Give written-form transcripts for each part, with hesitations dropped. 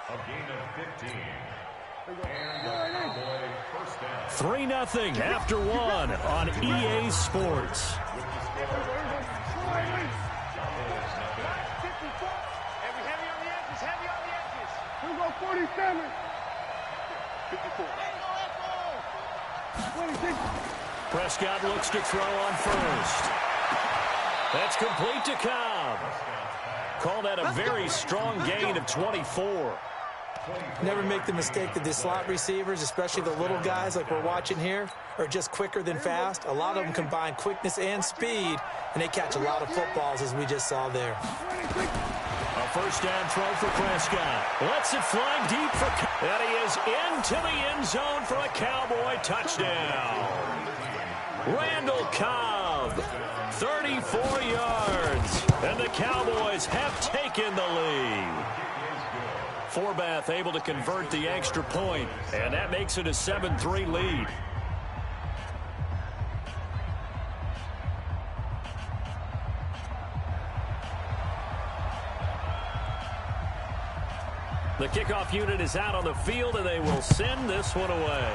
A gain of 15. And the Cowboy first down. 3-0 after one on EA Sports. With the score, Cowboys have it. Heavy on the edges, heavy on the edges. We go 47. 54. 26. Prescott looks to throw on first. That's complete to Cobb. Call that a very strong gain of 24. Never make the mistake that the slot receivers, especially the little guys like we're watching here, are just quicker than fast. A lot of them combine quickness and speed, and they catch a lot of footballs, as we just saw there. A first down throw for Prescott. Lets it fly deep for Cobb. And he is into the end zone for a Cowboy touchdown. Randall Cobb, 34 yards, and the Cowboys have taken the lead. Forbath able to convert the extra point, and that makes it a 7-3 lead. The kickoff unit is out on the field, and they will send this one away.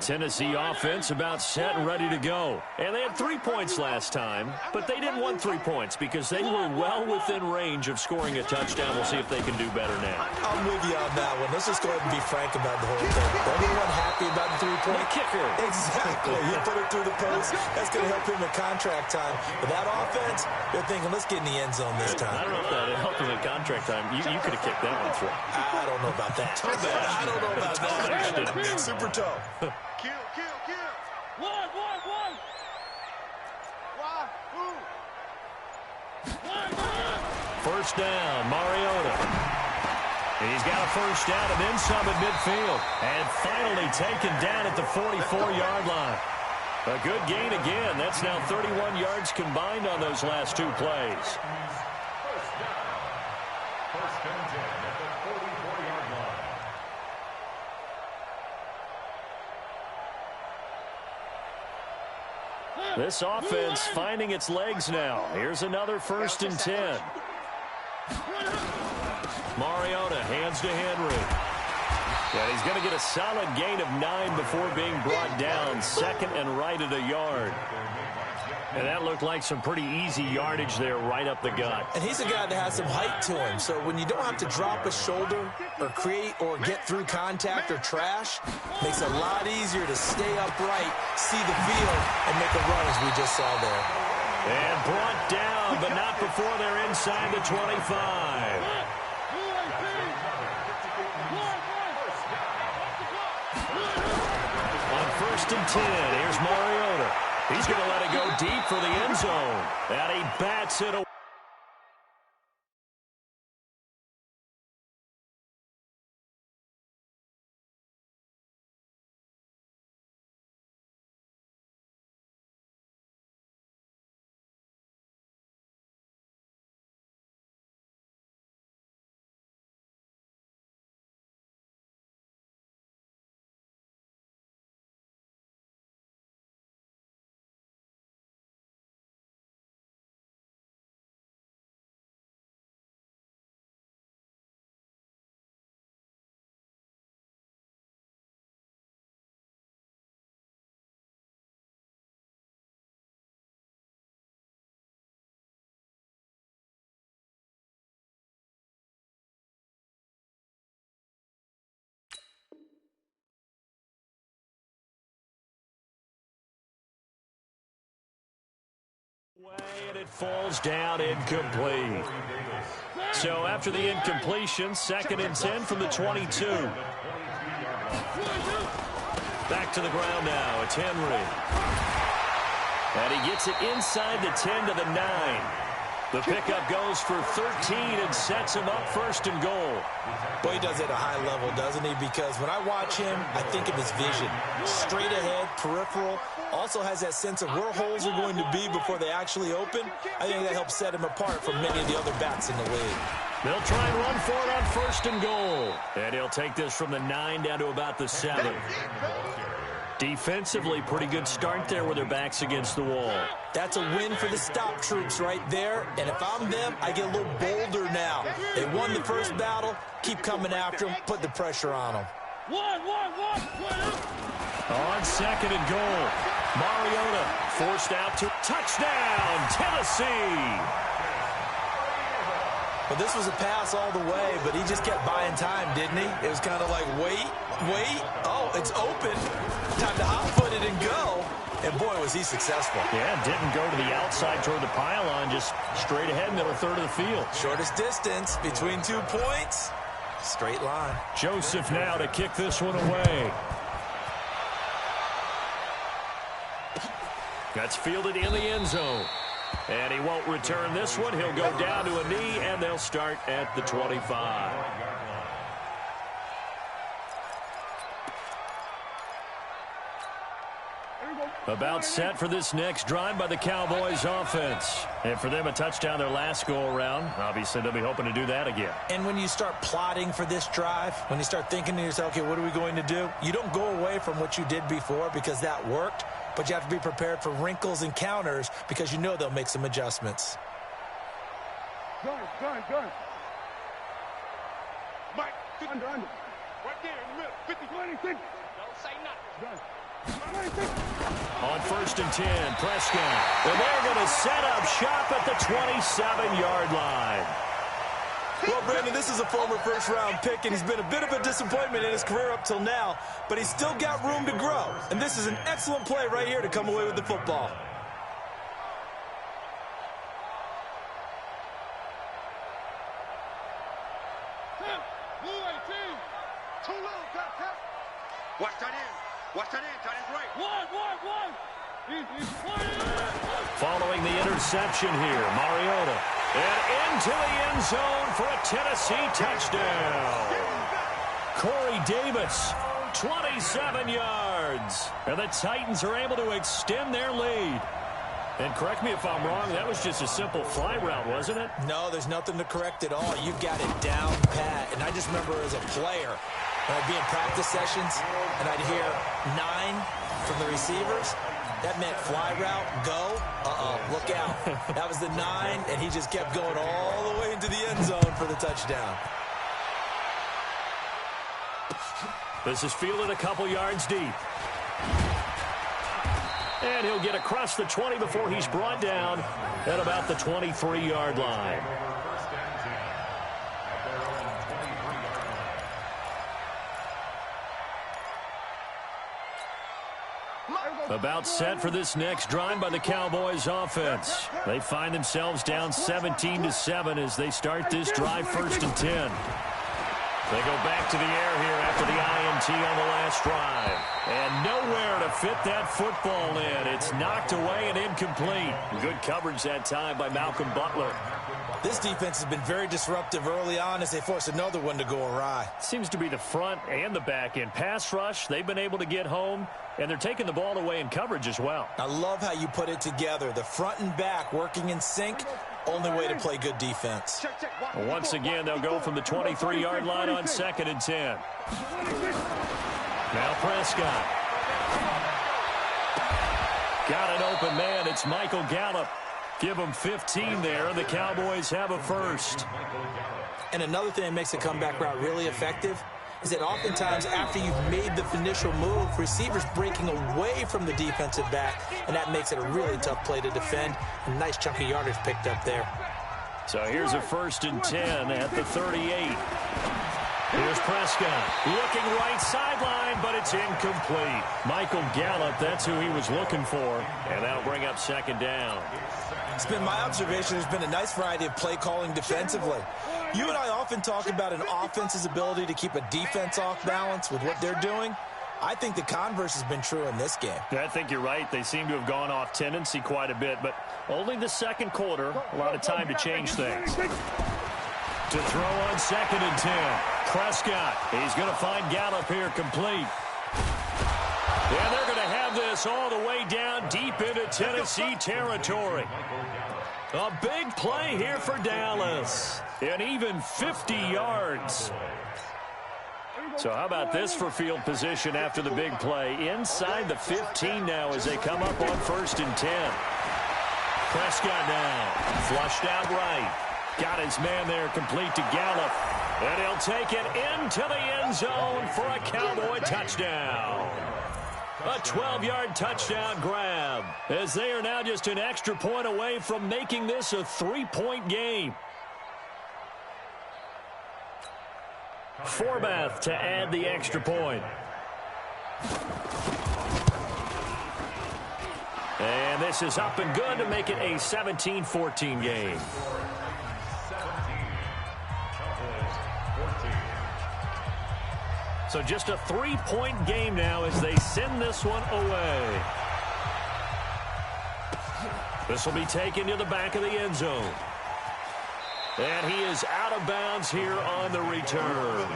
Tennessee offense about set and ready to go. And they had 3 points last time, but they didn't want 3 points because they were well within range of scoring a touchdown. We'll see if they can do better now. I'm with you on that one. Let's just go ahead and be frank about the whole thing. Everyone happy about the 3-point kicker. Exactly. He put it through the post. That's going to help him in contract time. But that offense, they're thinking, let's get in the end zone this time. I don't know if that helped him in contract time. You could have kicked that one through. I don't know about that. I don't know about that. Super tough. Kill. One. First down, Mariota. He's got a first down and then some at midfield. And finally taken down at the 44-yard line. A good gain again. That's now 31 yards combined on those last 2 plays. First and 10 at the 44-yard line. This offense finding its legs now. Here's another first and 10. Mariota hands to Henry. And he's going to get a solid gain of 9 before being brought down. Second and right at a yard. And that looked like some pretty easy yardage there right up the gut. And he's a guy that has some height to him. So when you don't have to drop a shoulder or create or get through contact or trash, makes it a lot easier to stay upright, see the field, and make a run as we just saw there. And brought down, but not before they're inside the 25. On first and 10, here's Mariota. He's going to let it go deep for the end zone. And he bats it away. And it falls down incomplete. So after the incompletion, second and 10 from the 22. Back to the ground now. It's Henry. And he gets it inside the 10 to the 9. The pickup goes for 13 and sets him up first and goal. Boy, he does it at a high level, doesn't he? Because when I watch him, I think of his vision. Straight ahead, peripheral. Also has that sense of where holes are going to be before they actually open. I think that helps set him apart from many of the other backs in the league. They'll try and run for it on first and goal. And he'll take this from the 9 down to about the 7. Defensively, pretty good start there with their backs against the wall. That's a win for the stop troops right there. And if I'm them, I get a little bolder now. They won the first battle. Keep coming after them. Put the pressure on them. On second and goal, Mariota forced out to touchdown, Tennessee. But this was a pass all the way, but he just kept buying time, didn't he? It was kind of like, wait. Oh, it's open. Time to hot-foot it and go. And, boy, was he successful. Yeah, didn't go to the outside toward the pylon, just straight ahead, middle third of the field. Shortest distance between 2 points. Straight line. Joseph now to kick this one away. That's fielded in the end zone. And he won't return this one. He'll go down to a knee, and they'll start at the 25. About set for this next drive by the Cowboys offense. And for them, a touchdown their last go-around. Obviously, they'll be hoping to do that again. And when you start plotting for this drive, when you start thinking to yourself, okay, what are we going to do? You don't go away from what you did before because that worked, but you have to be prepared for wrinkles and counters because you know they'll make some adjustments. Gun. Mike, under. Right there in the middle. 50, 26. Don't say nothing. Gun. On 1st and 10, Prescott. And they're going to set up shop at the 27-yard line. Well, Brandon, this is a former first-round pick, and he's been a bit of a disappointment in his career up till now, but he's still got room to grow. And this is an excellent play right here to come away with the football. Watch that in. Watch that in. Tight end's right. One. Following the interception here, Mariota. And into the end zone for a Tennessee touchdown. Corey Davis, 27 yards. And the Titans are able to extend their lead. And correct me if I'm wrong, that was just a simple fly route, wasn't it? No, there's nothing to correct at all. You've got it down pat. And I just remember as a player, when I'd be in practice sessions, and I'd hear 9 from the receivers. That meant fly route, go, look out. That was the 9, and he just kept going all the way into the end zone for the touchdown. This is fielded a couple yards deep. And he'll get across the 20 before he's brought down at about the 23-yard line. About set for this next drive by the Cowboys offense. They find themselves down 17-7 as they start this drive 1st and 10. They go back to the air here after the INT on the last drive. And nowhere to fit that football in. It's knocked away and incomplete. Good coverage that time by Malcolm Butler. This defense has been very disruptive early on as they force another one to go awry. Seems to be the front and the back end. Pass rush, they've been able to get home, and they're taking the ball away in coverage as well. I love how you put it together. The front and back working in sync, only way to play good defense. Once again, they'll go from the 23-yard line on 2nd and 10. Now Prescott. Got an open man. It's Michael Gallup. Give them 15 there, and the Cowboys have a first. And another thing that makes the comeback route really effective is that oftentimes after you've made the initial move, receivers breaking away from the defensive back, and that makes it a really tough play to defend. A nice chunk of yardage picked up there. So here's a 1st and 10 at the 38. Here's Prescott looking right sideline, but it's incomplete. Michael Gallup, that's who he was looking for, and that'll bring up 2nd down. It's been my observation there's been a nice variety of play calling defensively. You and I often talk about an offense's ability to keep a defense off balance with what they're doing. I think the converse has been true in this game. I think you're right. They seem to have gone off tendency quite a bit, but only the 2nd quarter, a lot of time to change things. To throw on 2nd and 10. Prescott, he's going to find Gallup here complete. And they're going to have this all the way down deep into Tennessee territory. A big play here for Dallas. And even 50 yards. So how about this for field position after the big play? Inside the 15 now as they come up on 1st and 10. Prescott now. Flushed out right. Got his man there complete to Gallup. And he'll take it into the end zone for a Cowboy touchdown. A 12-yard touchdown grab as they are now just an extra point away from making this a 3-point game. Forbath to add the extra point. And this is up and good to make it a 17-14 game. So just a 3-point game now as they send this one away. This will be taken to the back of the end zone. And he is out of bounds here on the return.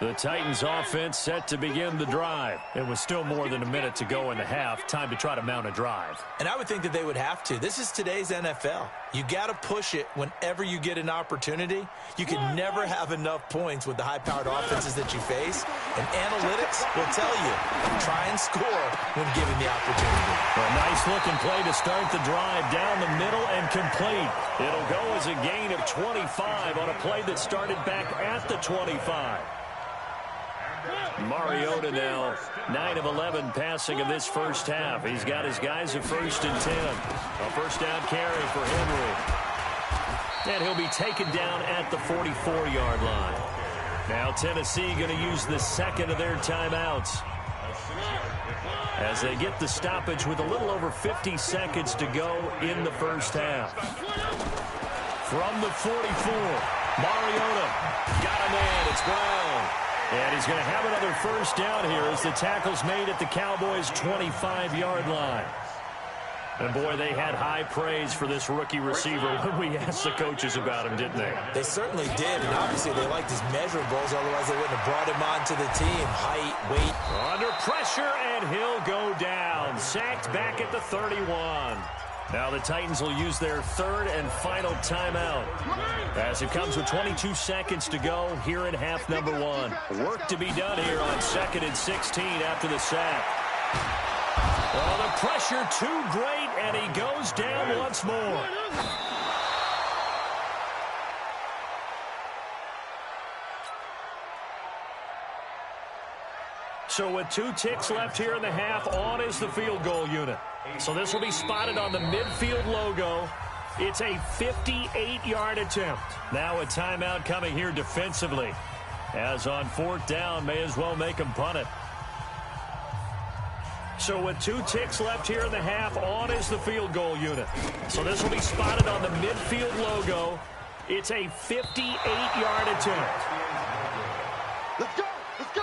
The Titans offense set to begin the drive. It was still more than a minute to go in the half. Time to try to mount a drive. And I would think that they would have to. This is today's NFL. You got to push it whenever you get an opportunity. You can never have enough points with the high-powered offenses that you face. And analytics will tell you, try and score when given the opportunity. A nice-looking play to start the drive down the middle and complete. It'll go as a gain of 25 on a play that started back at the 25. Mariota now 9 of 11 passing in this first half. He's got his guys at 1st and 10. A first down carry for Henry. And he'll be taken down at the 44-yard line. Now Tennessee going to use the second of their timeouts as they get the stoppage with a little over 50 seconds to go in the first half. From the 44, Mariota got a man. It's Brown. And he's going to have another first down here as the tackle's made at the Cowboys' 25-yard line. And, boy, they had high praise for this rookie receiver when we asked the coaches about him, didn't they? They certainly did, and obviously they liked his measurables, otherwise they wouldn't have brought him onto the team. Height, weight. Under pressure, and he'll go down. Sacked back at the 31. Now the Titans will use their third and final timeout as it comes with 22 seconds to go here in half number 1. Work to be done here on 2nd and 16 after the sack. Oh, the pressure too great, and he goes down once more. So with 2 ticks left here in the half, on is the field goal unit. So this will be spotted on the midfield logo. It's a 58-yard attempt. Now a timeout coming here defensively. As on 4th down, may as well make him punt it. So with 2 ticks left here in the half, on is the field goal unit. So this will be spotted on the midfield logo. It's a 58-yard attempt. Let's go!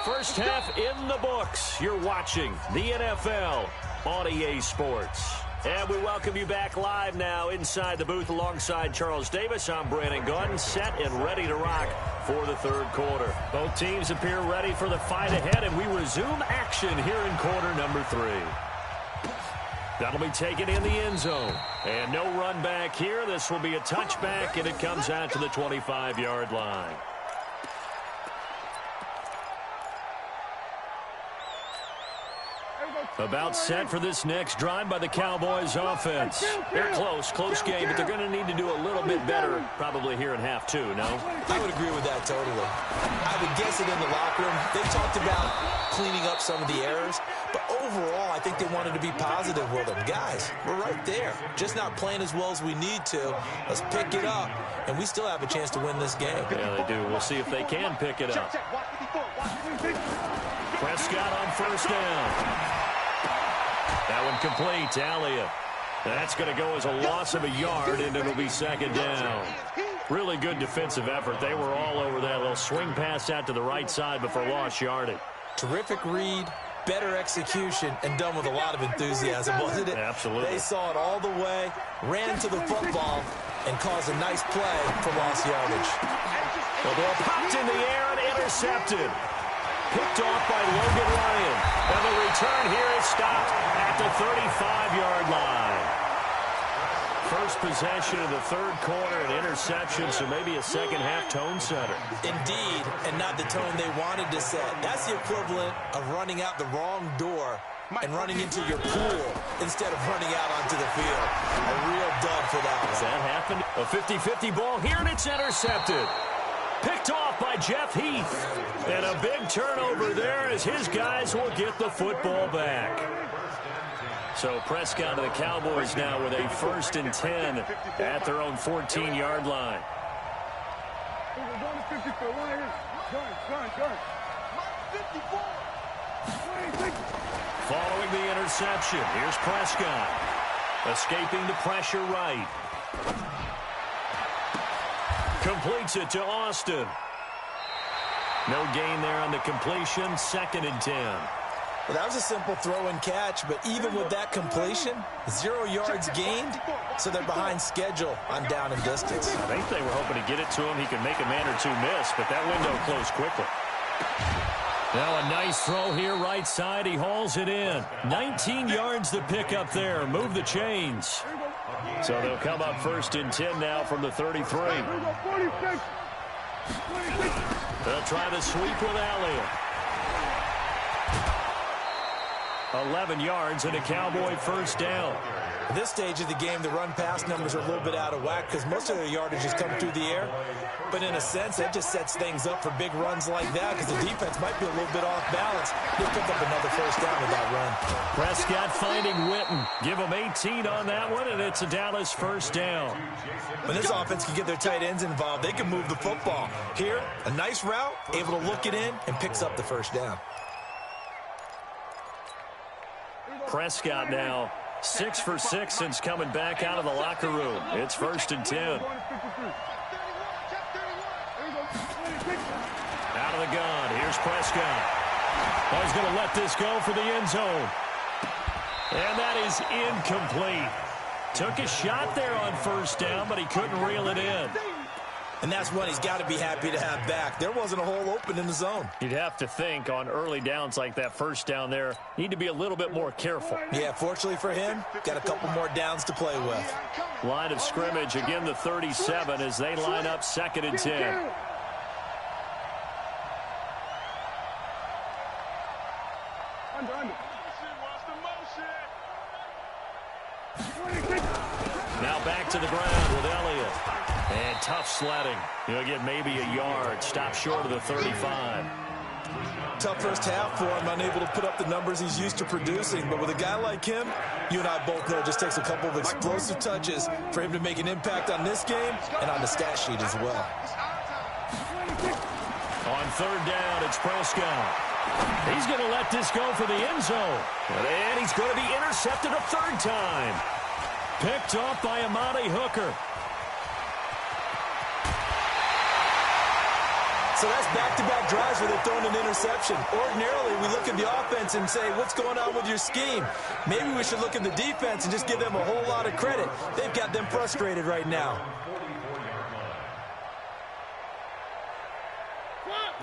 First half in the books. You're watching the NFL on EA Sports. And we welcome you back live now inside the booth alongside Charles Davis. I'm Brandon Gordon, set and ready to rock for the third quarter. Both teams appear ready for the fight ahead, and we resume action here in quarter number 3. That'll be taken in the end zone. And no run back here. This will be a touchback, and it comes out to the 25-yard line. About set for this next drive by the Cowboys offense. They're close game, but they're going to need to do a little bit better probably here in half 2, no? I would agree with that totally. I would guess it in the locker room. They talked about cleaning up some of the errors, but overall I think they wanted to be positive with them. Guys, we're right there. Just not playing as well as we need to. Let's pick it up, and we still have a chance to win this game. Yeah, they do. We'll see if they can pick it up. Prescott on first down. That one complete to Elliott. That's going to go as a loss of a yard, and it'll be 2nd down. Really good defensive effort. They were all over that little swing pass out to the right side before lost yardage. Terrific read, better execution, and done with a lot of enthusiasm, wasn't it? Absolutely. They saw it all the way, ran to the football, and caused a nice play for lost yardage. The ball popped in the air and intercepted. Picked off by Logan Ryan. And the return here is stopped at the 35-yard line. First possession of the third quarter, an interception, so maybe a second-half tone setter. Indeed, and not the tone they wanted to set. That's the equivalent of running out the wrong door and running into your pool instead of running out onto the field. A real dub for that one. Does that happen? A 50-50 ball here, and it's intercepted. Picked off by Jeff Heath. And a big turnover there as his guys will get the football back. So Prescott and the Cowboys now with a 1st and 10 at their own 14-yard line. Following the interception, here's Prescott. Escaping the pressure right. Completes it to Austin. No gain there on the completion. 2nd and 10. Well, that was a simple throw and catch, but even with that completion, 0 yards gained, so they're behind schedule on down and distance. I think they were hoping to get it to him. He could make a man or two miss, but that window closed quickly. Now a nice throw here right side. He hauls it in. 19 yards to pick up there. Move the chains. So they'll come up 1st and 10 now from the 33. They'll try to sweep with Elliott. 11 yards and a Cowboy 1st down. At this stage of the game, the run-pass numbers are a little bit out of whack because most of their yardage has come through the air. But in a sense, that just sets things up for big runs like that because the defense might be a little bit off balance. They pick up another 1st down with that run. Prescott finding Witten. Give him 18 on that one, and it's a Dallas 1st down. When this offense can get their tight ends involved, they can move the football. Here, a nice route, able to look it in, and picks up the 1st down. Prescott now 6 for 6 since coming back out of the locker room. It's 1st and 10. Out of the gun. Here's Prescott. Oh, he's going to let this go for the end zone. And that is incomplete. Took a shot there on 1st down, but he couldn't reel it in. And that's one he's got to be happy to have back. There wasn't a hole open in the zone. You'd have to think on early downs like that 1st down there, need to be a little bit more careful. Yeah, fortunately for him, got a couple more downs to play with. Line of scrimmage, again the 37 as they line up 2nd and 10. Now back to the ground with Elliott. And tough sledding. He'll get maybe a yard. Stop short of the 35. Tough 1st half for him, unable to put up the numbers he's used to producing. But with a guy like him, you and I both know it just takes a couple of explosive touches for him to make an impact on this game and on the stat sheet as well. On 3rd down, it's Prescott. He's going to let this go for the end zone. And he's going to be intercepted a 3rd time. Picked off by Amani Hooker. So that's back-to-back drives where they've thrown an interception. Ordinarily, we look at the offense and say, what's going on with your scheme? Maybe we should look at the defense and just give them a whole lot of credit. They've got them frustrated right now.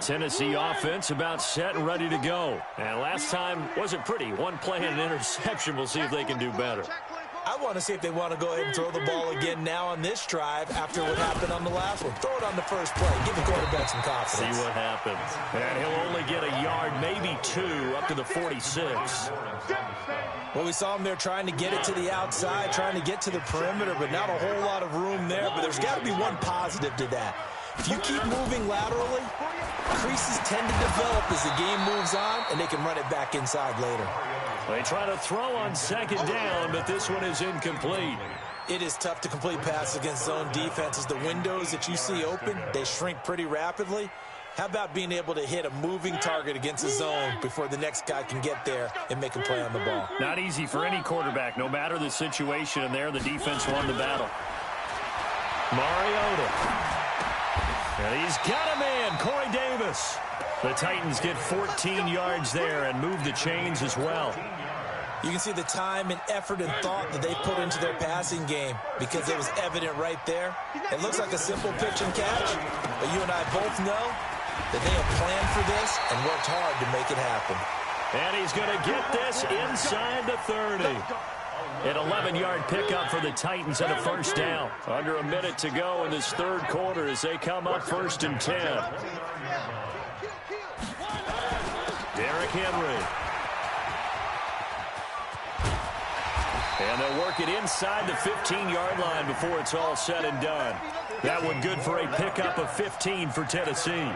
Tennessee offense about set and ready to go. And last time wasn't pretty. One play and an interception. We'll see if they can do better. I want to see if they want to go ahead and throw the ball again now on this drive after what happened on the last one. Throw it on the first play. Give the quarterback some confidence. See what happens. And he'll only get a yard, maybe 2, up to the 46. Well, we saw him there trying to get it to the outside, trying to get to the perimeter, but not a whole lot of room there. But there's got to be one positive to that. If you keep moving laterally, creases tend to develop as the game moves on, and they can run it back inside later. They try to throw on 2nd down, but this one is incomplete. It is tough to complete passes against zone defenses. The windows that you see open, they shrink pretty rapidly. How about being able to hit a moving target against a zone before the next guy can get there and make a play on the ball? Not easy for any quarterback, no matter the situation, and there the defense won the battle. Mariota. And he's got a man, Corey Davis. The Titans get 14 yards there and move the chains as well. You can see the time and effort and thought that they put into their passing game because it was evident right there. It looks like a simple pitch and catch, but you and I both know that they have planned for this and worked hard to make it happen. And he's going to get this inside the 30. An 11-yard pickup for the Titans and a 1st down. Under a minute to go in this 3rd quarter as they come up 1st and 10. Derrick Henry. And they'll work it inside the 15-yard line before it's all said and done. That one good for a pickup of 15 for Tennessee.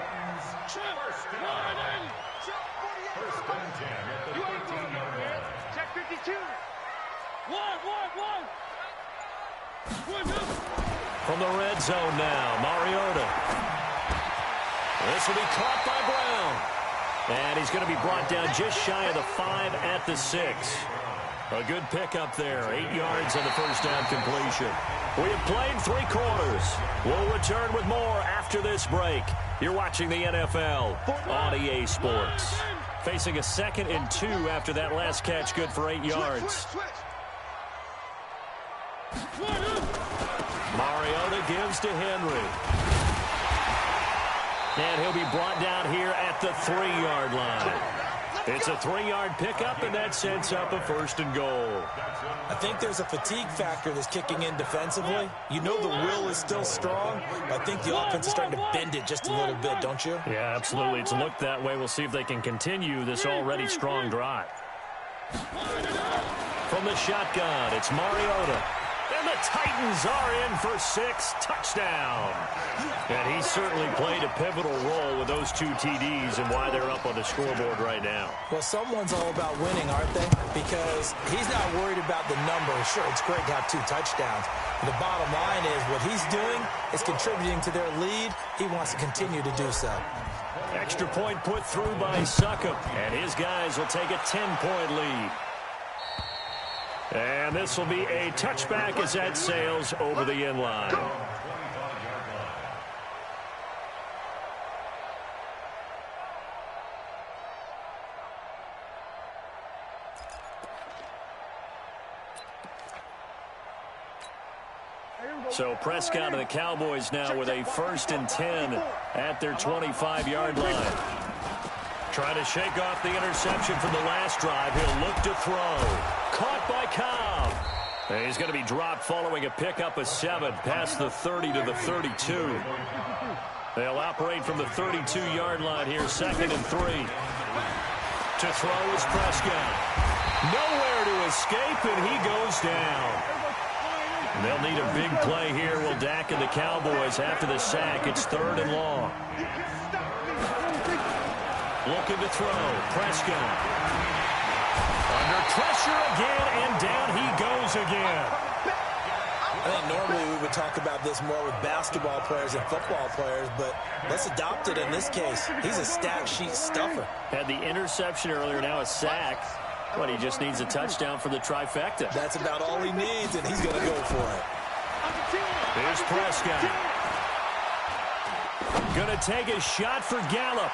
From the red zone now, Mariota. This will be caught by Brown. And he's going to be brought down just shy of the 5 at the 6. A good pickup there. 8 yards on the 1st down completion. We have played 3 quarters. We'll return with more after this break. You're watching the NFL on EA Sports. Facing a 2nd and 2 after that last catch, good for 8 yards. Mariota gives to Henry. And he'll be brought down here at the 3-yard line. It's a 3-yard pickup, and that sets up a first and goal. I think there's a fatigue factor that's kicking in defensively. You know the will is still strong, but I think the offense is starting to bend it just a little bit, don't you? Yeah, absolutely. It's looked that way. We'll see if they can continue this already strong drive. From the shotgun, it's Mariota. And the Titans are in for 6. Touchdown. And he certainly played a pivotal role with those 2 TDs and why they're up on the scoreboard right now. Well, someone's all about winning, aren't they? Because he's not worried about the numbers. Sure, it's great to have 2 touchdowns. But the bottom line is what he's doing is contributing to their lead. He wants to continue to do so. Extra point put through by Succop. And his guys will take a 10-point lead. And this will be a touchback as that sails over the end line. So Prescott and the Cowboys now with a 1st and 10 at their 25-yard line. Trying to shake off the interception from the last drive. He'll look to throw. Caught by Cobb. And he's going to be dropped following a pickup of 7 past the 30 to the 32. They'll operate from the 32-yard line here, 2nd and 3. To throw is Prescott. Nowhere to escape, and he goes down. And they'll need a big play here, will Dak and the Cowboys after the sack. It's 3rd and long. Looking to throw. Prescott. Under pressure again, and down he goes again. I think normally we would talk about this more with basketball players and football players, but let's adopt it in this case. He's a stat sheet stuffer. Had the interception earlier, now a sack. But he just needs a touchdown for the trifecta. That's about all he needs, and he's going to go for it. Here's Prescott. Going to take a shot for Gallup.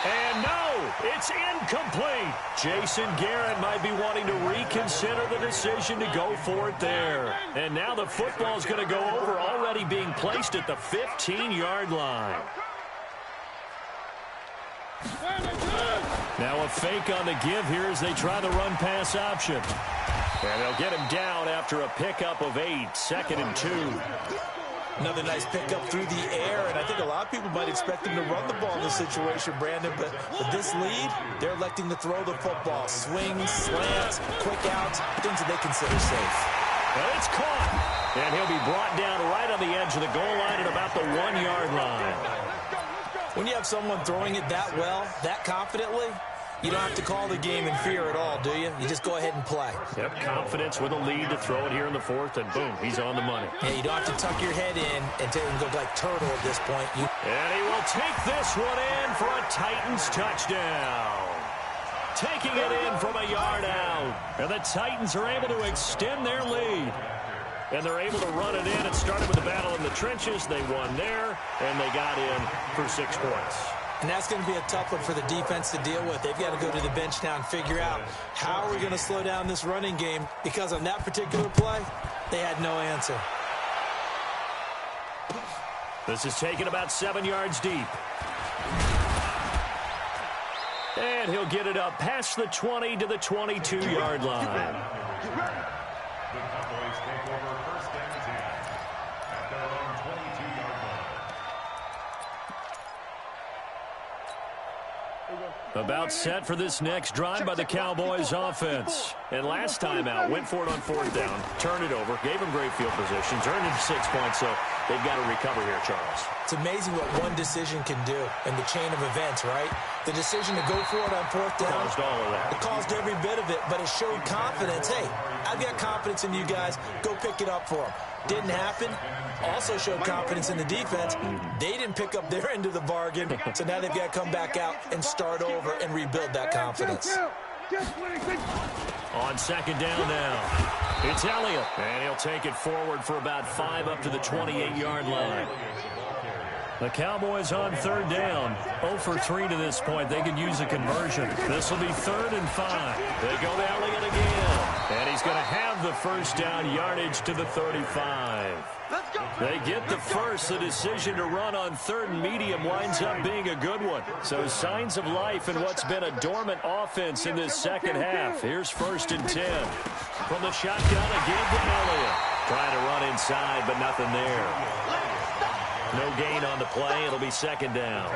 And no, it's incomplete. Jason Garrett might be wanting to reconsider the decision to go for it there. And now the football's going to go over, already being placed at the 15-yard line. Now a fake on the give here as they try the run-pass option. And they'll get him down after a pickup of 8, 2nd and 2. Another nice pickup through the air, and I think a lot of people might expect him to run the ball in this situation, Brandon, but with this lead, they're electing to throw the football. Swings, slants, quick outs, things that they consider safe. And it's caught. And he'll be brought down right on the edge of the goal line at about the 1-yard line. When you have someone throwing it that well, that confidently, you don't have to call the game in fear at all, do you? You just go ahead and play. Yep, confidence with a lead to throw it here in the 4th, and boom, he's on the money. Yeah, you don't have to tuck your head in and go like turtle at this point. And he will take this one in for a Titans touchdown. Taking it in from a yard out. And the Titans are able to extend their lead. And they're able to run it in. It started with a battle in the trenches. They won there, and they got in for 6 points. And that's going to be a tough one for the defense to deal with. They've got to go to the bench now and figure out how are we going to slow down this running game, because on that particular play, they had no answer. This is taken about 7 yards deep. And he'll get it up past the 20 to the 22-yard line. The Cowboys take over 1st and 10 at their own 22-yard line. About set for this next drive by the Cowboys offense. And last time out, went for it on 4th down, turned it over, gave them great field positions, earned him 6 points, so they've got to recover here, Charles. It's amazing what one decision can do in the chain of events, right? The decision to go for it on 4th down. Caused all of that. It caused every bit of it, but it showed confidence. Hey, I've got confidence in you guys. Go pick it up for them. Didn't happen. Also showed confidence in the defense. They didn't pick up their end of the bargain, so now they've got to come back out and start over and rebuild that confidence. On 2nd down now, it's Elliott. And he'll take it forward for about 5 up to the 28-yard line. The Cowboys on 3rd down. 0 for 3 to this point. They could use a conversion. This will be 3rd and 5. They go to Elliott again. And he's going to have the 1st down, yardage to the 35. They get the first. The decision to run on 3rd and medium winds up being a good one. So signs of life in what's been a dormant offense in this second half. Here's 1st and 10. From the shotgun again to Elliott. Trying to run inside, but nothing there. No gain on the play. It'll be 2nd down.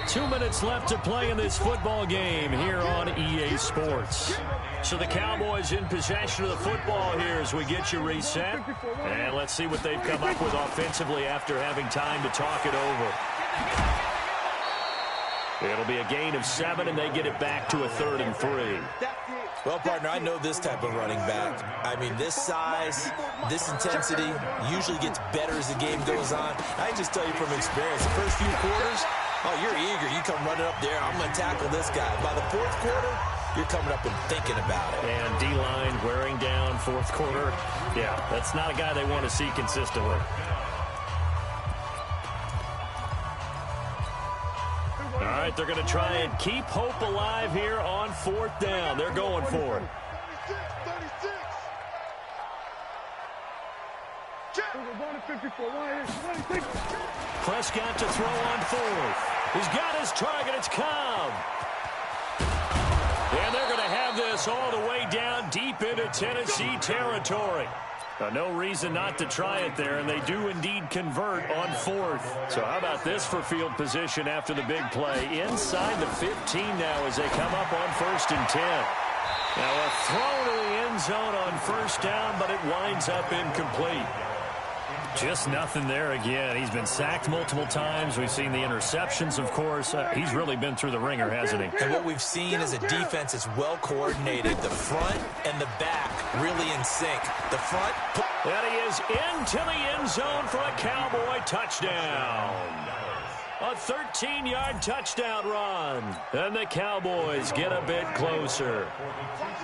2 minutes left to play in this football game here on EA Sports. So the Cowboys in possession of the football here as we get you reset. And let's see what they've come up with offensively after having time to talk it over. It'll be a gain of 7, and they get it back to a 3rd and 3. Well, partner, I know this type of running back. I mean, this size, this intensity usually gets better as the game goes on. I can just tell you from experience, the first few quarters, oh, you're eager. You come running up there, I'm going to tackle this guy. By the 4th quarter, you're coming up and thinking about it. And D-line wearing down 4th quarter. Yeah, that's not a guy they want to see consistently. All right, they're going to try and keep hope alive here on 4th down. They're going for it. Prescott to throw on 4th. He's got his target. It's Cobb. And they're going to have this all the way down deep into Tennessee territory. No reason not to try it there, and they do indeed convert on 4th. So how about this for field position after the big play? Inside the 15 now as they come up on 1st and 10. Now a throw to the end zone on 1st down, but it winds up incomplete. Just nothing there again. He's been sacked multiple times. We've seen the interceptions, of course. He's really been through the ringer, hasn't he? And what we've seen is a defense that's well coordinated. The front and the back really in sync. The front. And he is into the end zone for a Cowboy touchdown. A 13-yard touchdown run. And the Cowboys get a bit closer.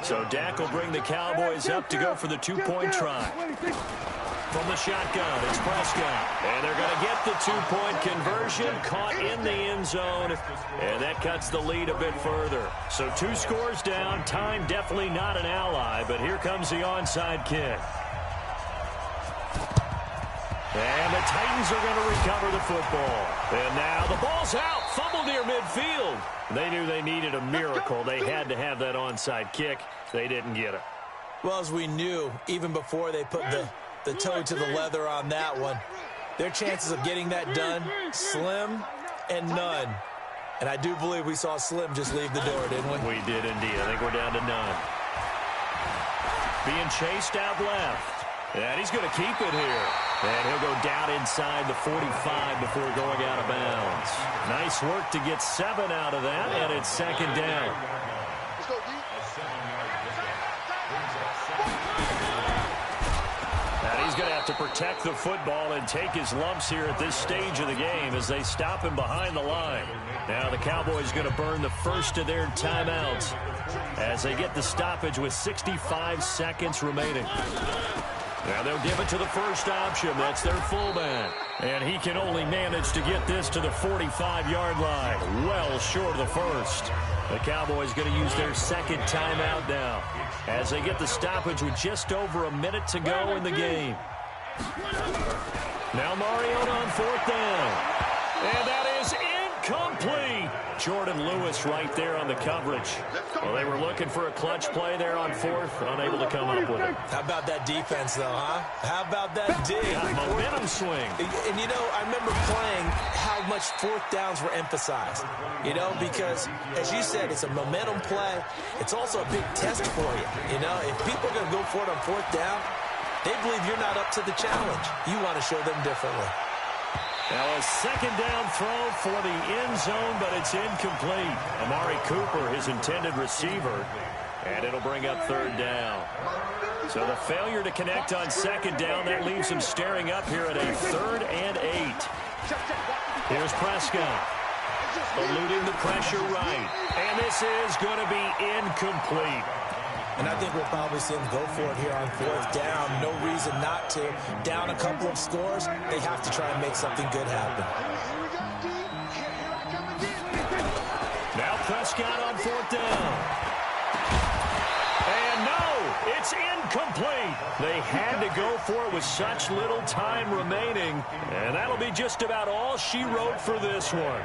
So Dak will bring the Cowboys up to go for the 2-point try. From the shotgun, it's Prescott. And they're going to get the 2-point conversion, caught in the end zone. And that cuts the lead a bit further. So 2 scores down. Time definitely not an ally, but here comes the onside kick. And the Titans are going to recover the football. And now the ball's out. Fumble near midfield. They knew they needed a miracle. They had to have that onside kick. They didn't get it. Well, as we knew, even before they put the toe to the leather on that one, their chances of getting that done, slim and none. And I do believe we saw Slim just leave the door, didn't we? We did indeed. I think we're down to none. Being chased out left. And he's going to keep it here. And he'll go down inside the 45 before going out of bounds. Nice work to get 7 out of that, and it's 2nd down. And he's going to have to protect the football and take his lumps here at this stage of the game as they stop him behind the line. Now the Cowboys going to burn the first of their timeouts as they get the stoppage with 65 seconds remaining. Now they'll give it to the first option. That's their fullback. And he can only manage to get this to the 45-yard line. Well short of the first. The Cowboys going to use their 2nd timeout now as they get the stoppage with just over a minute to go in the game. Now Mariota on 4th down. And that is incomplete. Jordan Lewis right there on the coverage. Well, they were looking for a clutch play there on 4th, unable to come up with it. How about that defense, though, huh? How about that dig? Momentum swing. And, you know, I remember playing how much 4th downs were emphasized, you know, because, as you said, it's a momentum play. It's also a big test for you, you know. If people are going to go for it on 4th down, they believe you're not up to the challenge. You want to show them differently. Now a 2nd down throw for the end zone, but it's incomplete. Amari Cooper, his intended receiver, and it'll bring up 3rd down. So the failure to connect on 2nd down, that leaves him staring up here at a 3rd and 8. Here's Prescott, eluding the pressure right, and this is going to be incomplete. And I think we'll probably see them go for it here on 4th down. No reason not to. Down a couple of scores, they have to try and make something good happen. Now Prescott on 4th down. And no, It's incomplete. They had to go for it with such little time remaining, and that'll be just about all she wrote for this one.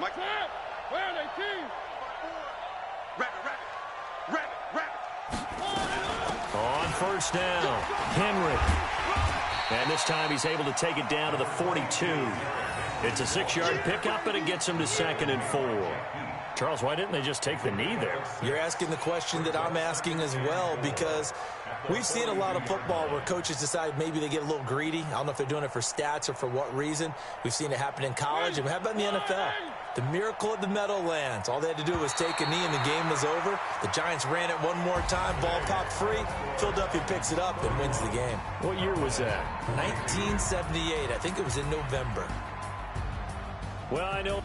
Mike, where are they, team? On first down, Henry. And this time he's able to take it down to the 42. It's a 6-yard pickup, and it gets him to 2nd and 4. Charles, why didn't they just take the knee there? You're asking the question that I'm asking as well, because we've seen a lot of football where coaches decide maybe they get a little greedy. I don't know if they're doing it for stats or for what reason. We've seen it happen in college, and how about in the NFL? The miracle of the Meadowlands. All they had to do was take a knee, and the game was over. The Giants ran it one more time. Ball popped free. Philadelphia picks it up and wins the game. What year was that? 1978. I think it was in November. Well, I know.